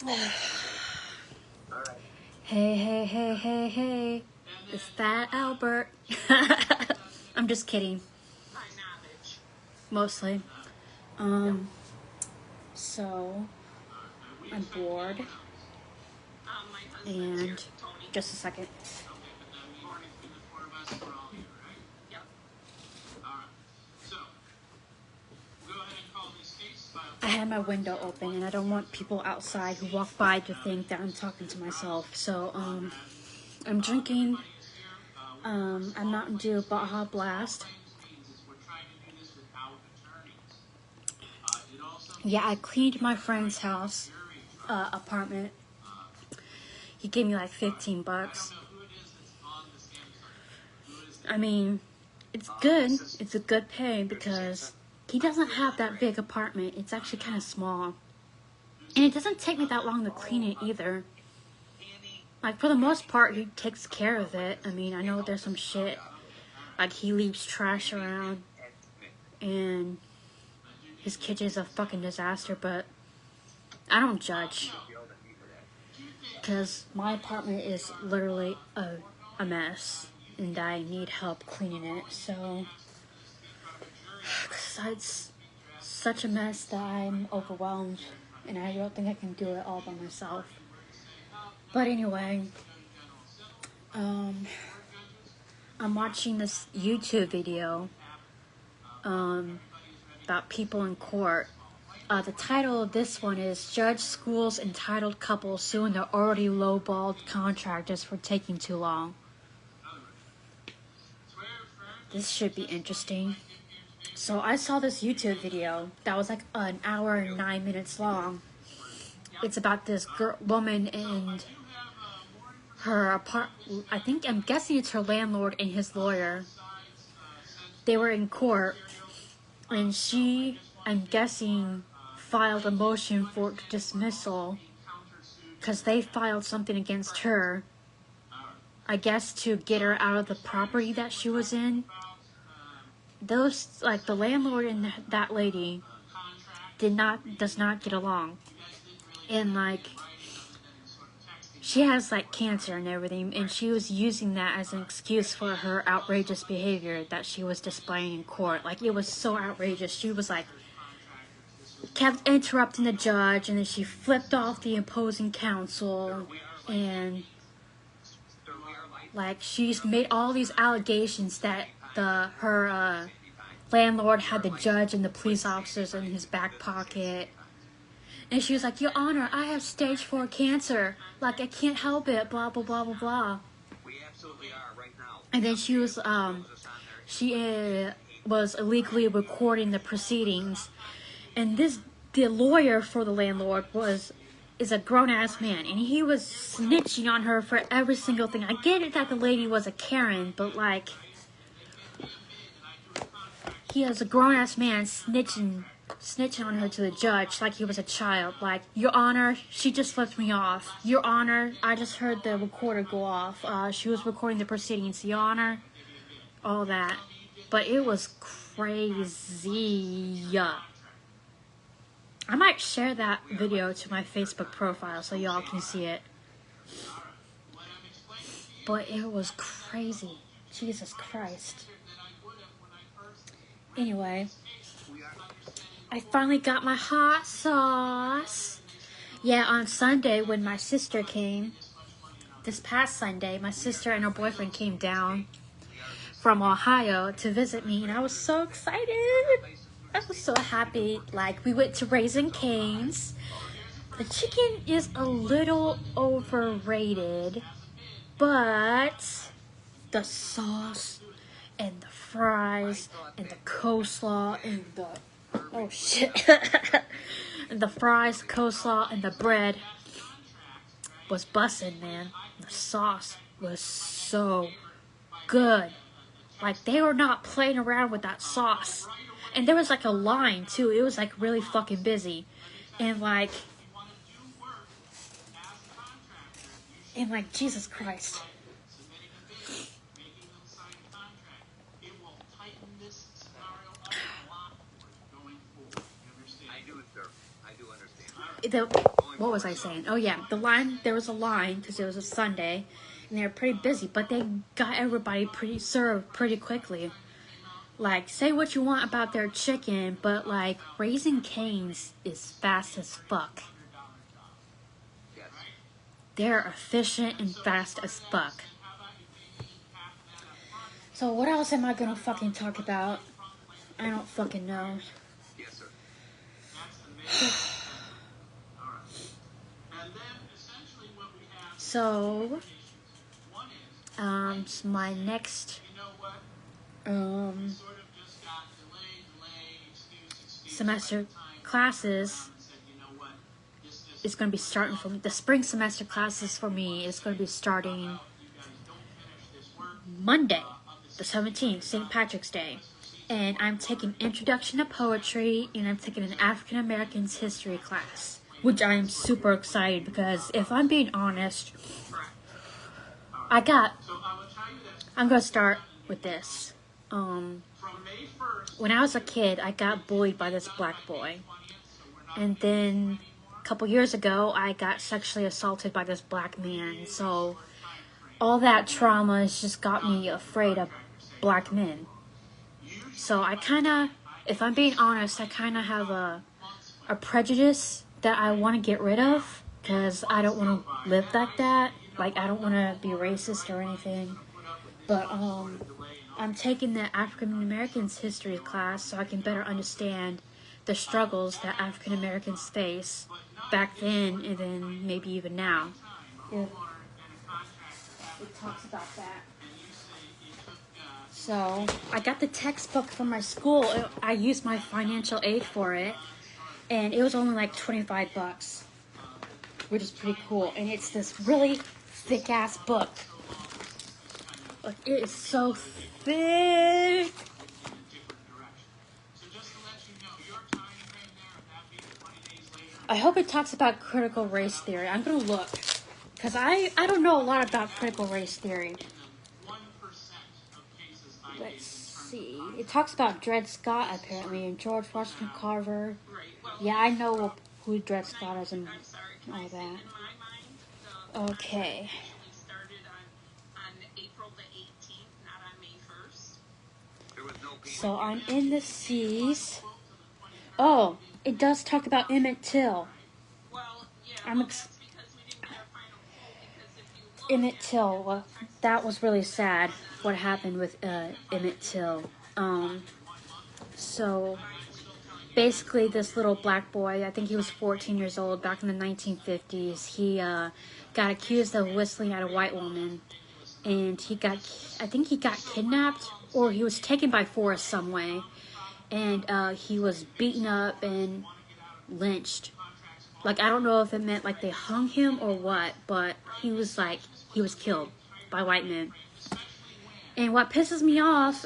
Hey, hey, hey, hey, hey. It's that Albert. I'm just kidding. Mostly. So, I'm bored. And, just a second. I had my window open and I don't want people outside who walk by to think that I'm talking to myself. So, I'm drinking, a Mountain Dew Baja Blast. Yeah, I cleaned my friend's house, apartment. He gave me like $15. I mean, it's good. It's a good pay because he doesn't have that big apartment. It's actually kind of small. And it doesn't take me that long to clean it either. Like, for the most part, he takes care of it. I mean, I know there's some shit. Like, he leaves trash around. And his kitchen's a fucking disaster, but I don't judge. Because my apartment is literally a mess. And I need help cleaning it, so... Because it's such a mess that I'm overwhelmed. And I don't think I can do it all by myself. But anyway... I'm watching this YouTube video about people in court. The title of this one is Judge Schools Entitled Couple Suing the Already Lowballed Contractors for Taking Too Long. This should be interesting. So I saw this YouTube video that was like an hour and 9 minutes long. It's about this woman and her I'm guessing it's her landlord and his lawyer. They were in court, and she, I'm guessing, filed a motion for dismissal because they filed something against her, I guess, to get her out of the property that she was in. Those, like, the landlord and that lady does not get along. And, like, she has, like, cancer and everything, and she was using that as an excuse for her outrageous behavior that she was displaying in court. Like, it was so outrageous. She was, like, kept interrupting the judge, and then she flipped off the opposing counsel, and, like, she's made all these allegations that her landlord had the judge and the police officers in his back pocket. And she was like, Your Honor, I have stage 4 cancer. Like, I can't help it, blah, blah, blah, blah, blah. And then she was illegally recording the proceedings. And the lawyer for the landlord is a grown-ass man. And he was snitching on her for every single thing. I get it that the lady was a Karen, but, like, he is a grown-ass man snitching on her to the judge like he was a child. Like, Your Honor, she just flipped me off. Your Honor, I just heard the recorder go off. She was recording the proceedings. Your Honor, all that. But it was crazy. I might share that video to my Facebook profile so y'all can see it. But it was crazy. Jesus Christ. Anyway, I finally got my hot sauce. Yeah, on Sunday when my sister came, this past Sunday, my sister and her boyfriend came down from Ohio to visit me, and I was so excited. I was so happy. Like, we went to Raising Cane's. The chicken is a little overrated, but the sauce and the fries and the coleslaw and the and the fries, coleslaw, and the bread was bussin', man. The sauce was so good. Like, they were not playing around with that sauce. And there was, like, a line, too. It was, like, really fucking busy. And, like, Jesus Christ. what was I saying? Oh yeah, there was a line because it was a Sunday and they were pretty busy, but they got everybody served pretty quickly. Like, say what you want about their chicken, but like Raising Cane's is fast as fuck. They're efficient and fast as fuck. So what else am I gonna fucking talk about? I don't fucking know. So, my next, semester classes is going to be starting for me. The spring semester classes for me is going to be starting Monday, the 17th, St. Patrick's Day. And I'm taking Introduction to Poetry, and I'm taking an African Americans history class, which I am super excited because if I'm being honest, I'm going to start with this. When I was a kid, I got bullied by this black boy. And then a couple years ago, I got sexually assaulted by this black man. So all that trauma has just got me afraid of black men. So I kind of, if I'm being honest, I kind of have a prejudice that I want to get rid of because I don't want to live like that. Like, I don't want to be racist or anything. But I'm taking the African Americans history class so I can better understand the struggles that African Americans face back then and then maybe even now. It talks about that. So I got the textbook from my school. I used my financial aid for it, and it was only like $25, which is pretty cool. And it's this really thick ass book. Like, it is so thick. I hope it talks about critical race theory. I'm gonna look, because I don't know a lot about critical race theory. Let's see. It talks about Dred Scott, apparently, and George Washington Carver. Yeah, I know who Dred Scott is and all that. Okay. So I'm in the C's. Oh, it does talk about Emmett Till. Emmett Till. Well, that was really sad. What happened with Emmett Till? So basically, this little black boy, I think he was 14 years old, back in the 1950s. He got accused of whistling at a white woman, and I think he got kidnapped, or he was taken by force some way, and he was beaten up and lynched. Like, I don't know if it meant like they hung him or what, but he was killed by white men. And what pisses me off,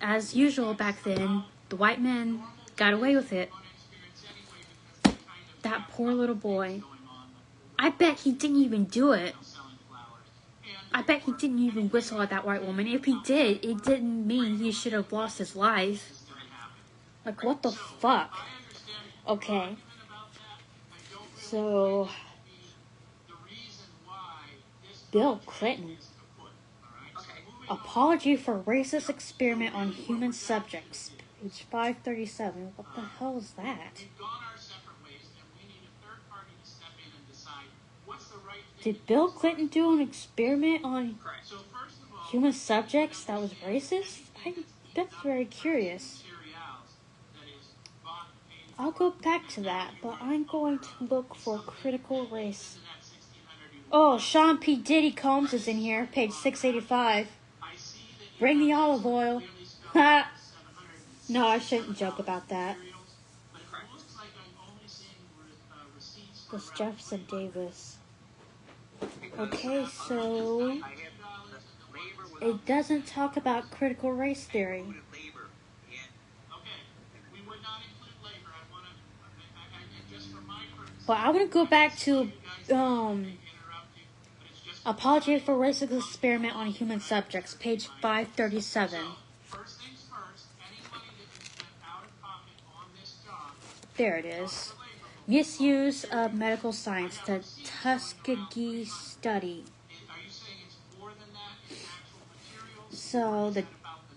as usual back then, the white men got away with it. That poor little boy. I bet he didn't even do it. I bet he didn't even whistle at that white woman. If he did, it didn't mean he should have lost his life. Like, what the fuck? Okay. So, Bill Clinton. Apology for racist experiment on human subjects. Page 537. What the hell is that? Did Bill Clinton do an experiment on human subjects that was racist? That's very curious. I'll go back to that, but I'm going to look for critical race. Oh, Sean P. Diddy Combs is in here, page 685. Bring the olive oil. Ha! No, I shouldn't joke about that. This Jefferson Davis. Okay, so it doesn't talk about critical race theory. But I'm going to go back to Apology for Racist Experiment on Human Subjects, page 537. There it is. Misuse of medical science, the Tuskegee study. So the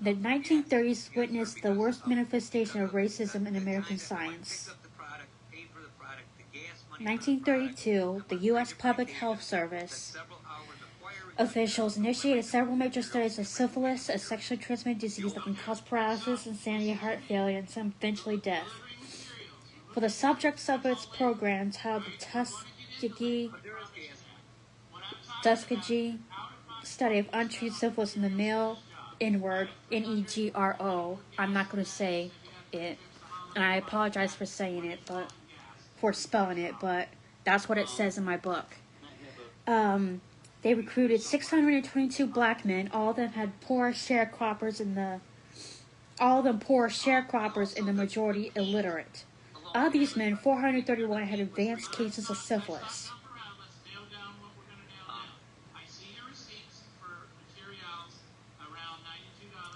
1930s witnessed the worst manifestation of racism in American science. 1932, the U.S. Public Health Service officials initiated several major studies of syphilis, a sexually transmitted disease that can cause paralysis, insanity, heart failure, and some eventually death. For the subjects of its program, titled the Tuskegee study of untreated syphilis in the male N-word, Negro. I'm not going to say it, and I apologize for saying it, but for spelling it, but that's what it says in my book. They recruited 622 black men. All of them had poor sharecroppers and the majority illiterate. Of these men, 431 had advanced cases of syphilis.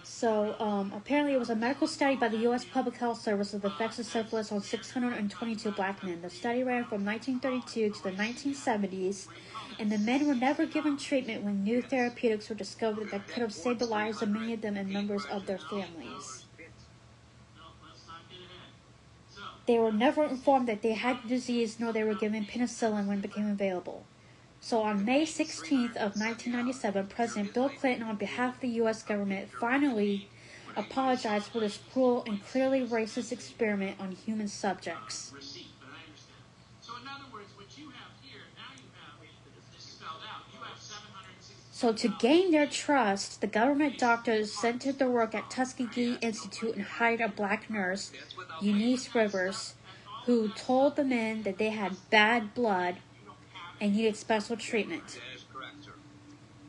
So, apparently it was a medical study by the U.S. Public Health Service of the effects of syphilis on 622 black men. The study ran from 1932 to the 1970s, and the men were never given treatment when new therapeutics were discovered that could have saved the lives of many of them and members of their families. They were never informed that they had the disease, nor they were given penicillin when it became available. So on May 16th of 1997, President Bill Clinton, on behalf of the U.S. government, finally apologized for this cruel and clearly racist experiment on human subjects. So to gain their trust, the government doctors centered their work at Tuskegee Institute and hired a black nurse, Eunice Rivers, who told the men that they had bad blood and needed special treatment.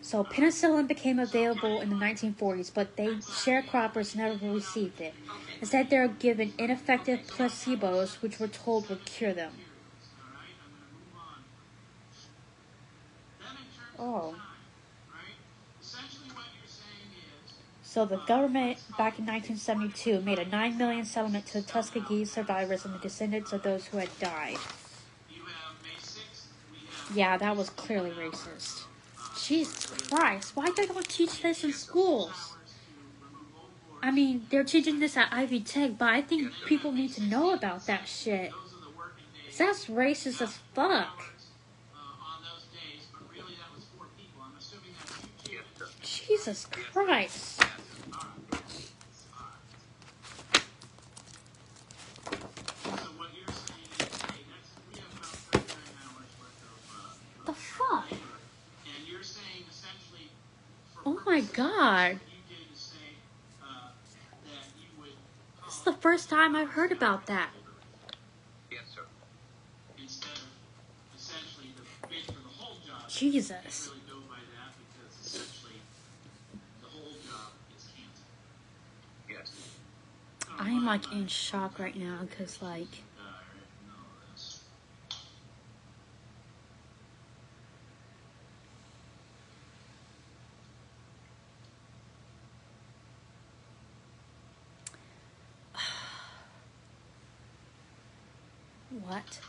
So penicillin became available in the 1940s, but sharecroppers never received it. Instead, they were given ineffective placebos, which were told would cure them. Oh. So the government, back in 1972, made a $9 million settlement to the Tuskegee survivors and the descendants of those who had died. Yeah, that was clearly racist. Jesus Christ, why they don't teach this in schools? I mean, they're teaching this at Ivy Tech, but I think people need to know about that shit. That's racist as fuck. Jesus Christ. The fuck? Oh my god. This is the first time I've heard about that. Jesus. I am like in shock right now because like what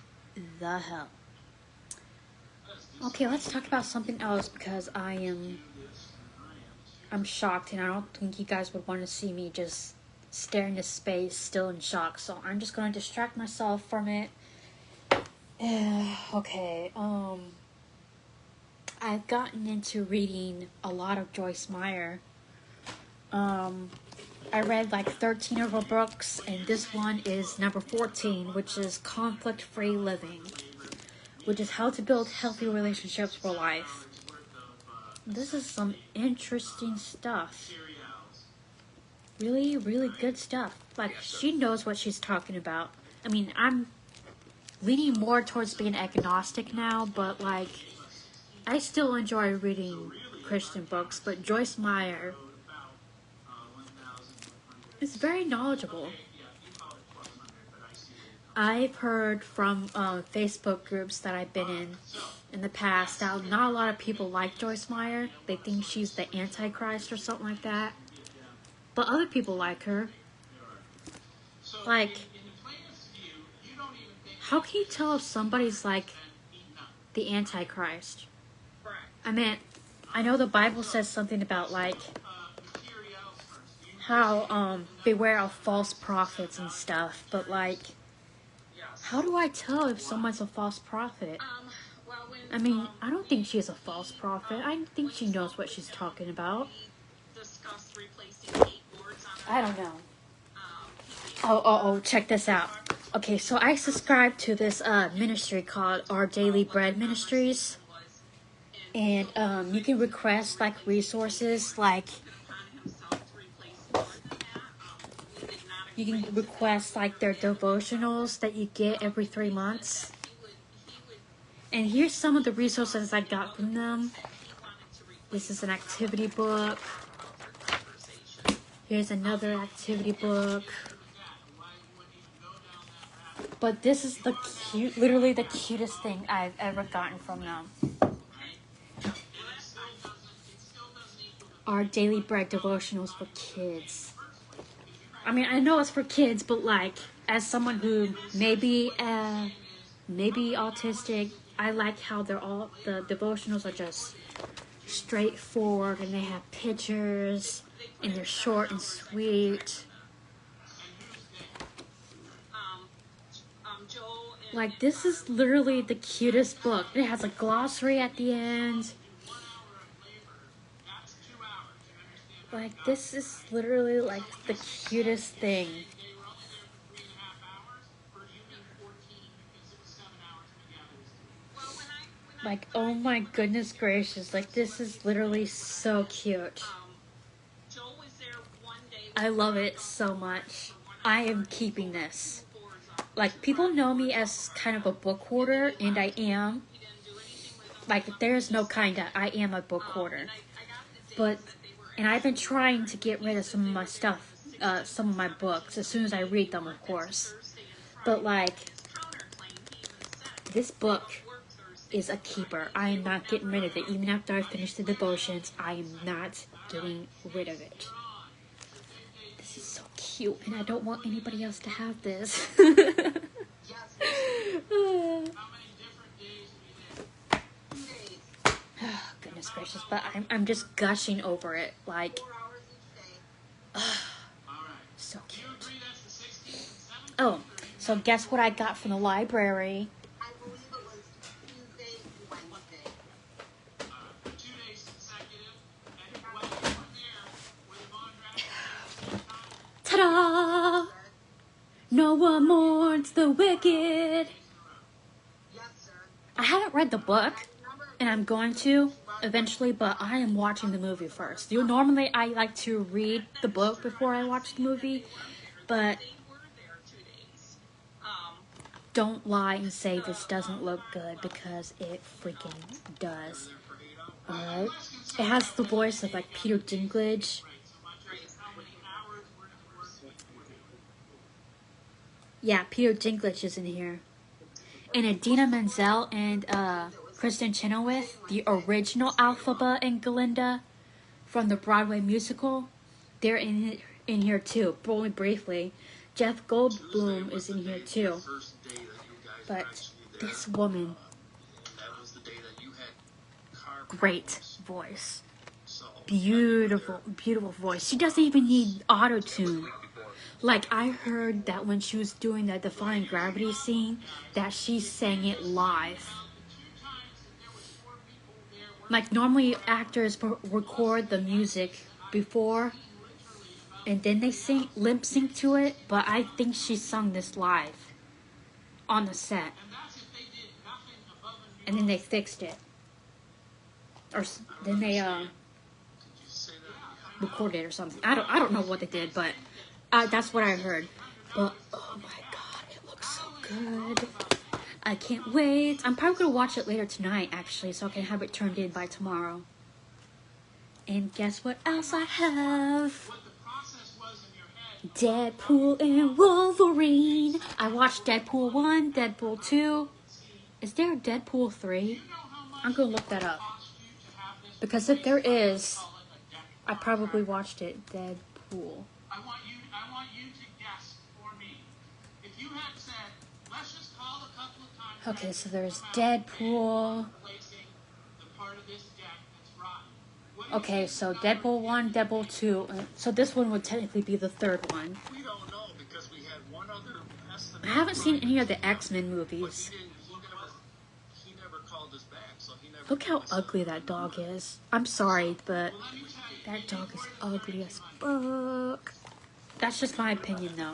the hell? Okay, let's talk about something else because I'm shocked and I don't think you guys would want to see me just stare into space still in shock. So I'm just going to distract myself from it. Okay, I've gotten into reading a lot of Joyce Meyer. I read like 13 of her books, and this one is number 14, which is Conflict-Free Living, which is how to build healthy relationships for life. This is some interesting stuff. Really, really good stuff. Like, she knows what she's talking about. I mean, I'm leaning more towards being agnostic now, but like, I still enjoy reading Christian books, but Joyce Meyer is very knowledgeable. I've heard from Facebook groups that I've been in the past that not a lot of people like Joyce Meyer. They think she's the Antichrist or something like that. But other people like her. Like, how can you tell if somebody's like the Antichrist? I mean, I know the Bible says something about like how beware of false prophets and stuff, but like, how do I tell if someone's a false prophet? I mean, I don't think she's a false prophet. I think she knows what she's talking about. I don't know. Oh, check this out. Okay, so I subscribe to this ministry called Our Daily Bread Ministries. And you can request like resources, like you can request like their devotionals that you get every 3 months. And here's some of the resources I got from them. This is an activity book. Here's another activity book. But this is the literally the cutest thing I've ever gotten from them. Our Daily Bread devotionals for kids. I mean, I know it's for kids, but like, as someone who maybe autistic, I like how they're all, the devotionals are just straightforward and they have pictures and they're short and sweet. Like, this is literally the cutest book. It has a glossary at the end. Like, this is literally like the cutest thing. Like, oh my goodness gracious, like this is literally so cute. I love it so much. I am keeping this. Like, people know me as kind of a book hoarder, and I am. Like, there's no kinda, I am a book hoarder. But, and I've been trying to get rid of some of my stuff, some of my books, as soon as I read them, of course. But like, this book is a keeper. I am not getting rid of it. Even after I finish the devotions, I am not getting rid of it. This is so cute, and I don't want anybody else to have this. Oh, goodness gracious, but I'm just gushing over it. Like, so cute. Oh, so guess what I got from the library? Ta-da! No one mourns the wicked. I haven't read the book, and I'm going to eventually, but I am watching the movie first. Normally I like to read the book before I watch the movie, but don't lie and say this doesn't look good, because it freaking does. Alright? It has the voice of like Peter Dinklage. Yeah, Peter Dinklage is in here. And Idina Menzel and Kristen Chenoweth, the original Alphaba and Galinda from the Broadway musical, they're in here too, only briefly. Jeff Goldblum is in here too. But this woman, great voice. Beautiful, beautiful voice. She doesn't even need auto-tune. Like, I heard that when she was doing that Defying Gravity scene, that she sang it live. Like, normally actors record the music before, and then they lip sync to it, but I think she sung this live on the set. And then they fixed it. Or then they recorded it or something. I don't know what they did, but that's what I heard. But oh my god, it looks so good. I can't wait. I'm probably gonna watch it later tonight, actually, so I can have it turned in by tomorrow. And guess what else I have? Deadpool and Wolverine. I watched Deadpool 1, Deadpool 2. Is there a Deadpool 3? I'm gonna look that up. Because if there is, I probably watched it. Deadpool. I want you to guess for me. If you had said, let's just call a couple Okay, so there's Deadpool. Okay, so Deadpool 1, Deadpool 2. So this one would technically be the third one. I haven't seen any of the X-Men movies. Look how ugly that dog is. I'm sorry, but that dog is ugly as fuck. That's just my opinion, though.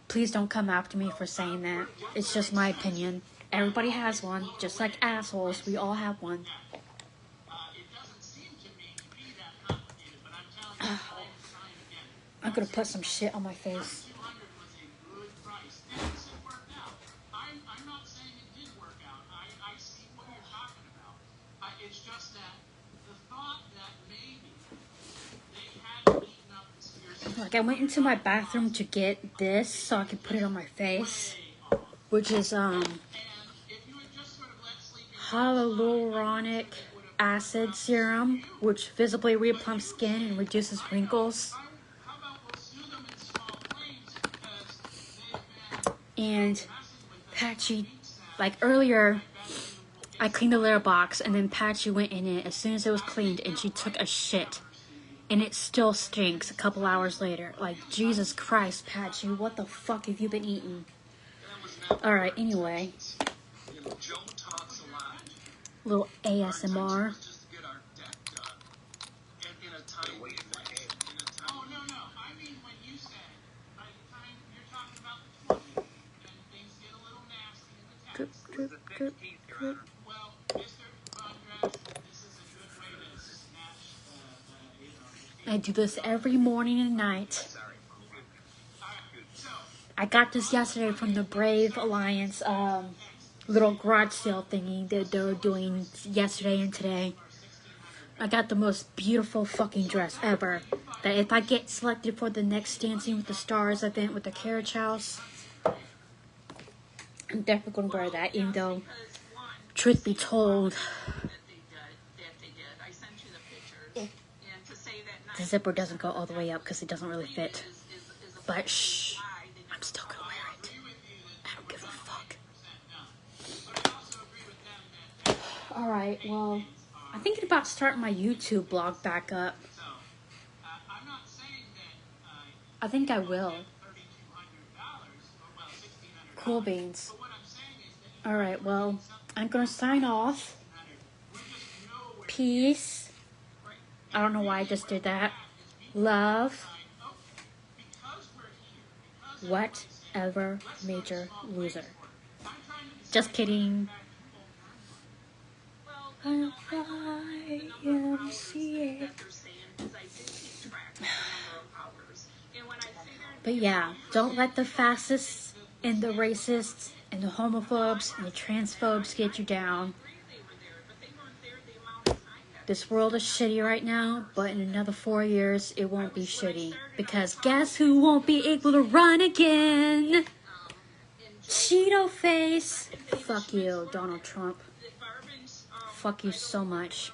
Please don't come after me for saying that. It's just my opinion. Everybody has one. Just like assholes, we all have one. I'm gonna put some shit on my face. Like, I went into my bathroom to get this so I could put it on my face, which is hyaluronic acid serum, which visibly replumps skin and reduces wrinkles. And Patchy, like earlier, I cleaned the litter box and then Patchy went in it as soon as it was cleaned and she took a shit. And it still stinks a couple hours later. Like, Jesus Christ, Patchy, what the fuck have you been eating? Alright, anyway. Little ASMR. Drip, drip, drip, drip. I do this every morning and night. I got this yesterday from the Brave Alliance little garage sale thingy that they were doing yesterday and today. I got the most beautiful fucking dress ever. That if I get selected for the next Dancing with the Stars event with the Carriage House, I'm definitely going to wear that, even though, truth be told, the zipper doesn't go all the way up because it doesn't really fit. But shh, I'm still going to wear it. I don't give a fuck. Alright, well, I'm thinking about starting my YouTube blog back up. I think I will. Cool beans. Alright, well, I'm going to sign off. Peace. I don't know why I just did that. Love. Whatever major loser. Just kidding. YMCA. But yeah, don't let the fascists and the racists and the homophobes and the transphobes get you down. This world is shitty right now, but in another 4 years, it won't be shitty. Because guess who won't be able to run again? Cheeto face. Fuck you, Donald Trump. Fuck you so much.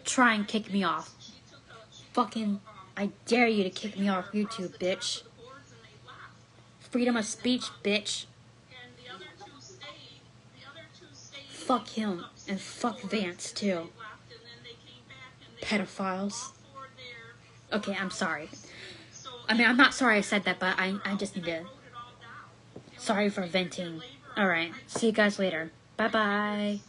Try and kick me off. Fucking, I dare you to kick me off YouTube, bitch. Freedom of speech, bitch. Fuck him. And fuck Vance, too. Pedophiles. Okay, I'm sorry. I mean, I'm not sorry I said that, but I just need to... Sorry for venting. Alright, see you guys later. Bye-bye.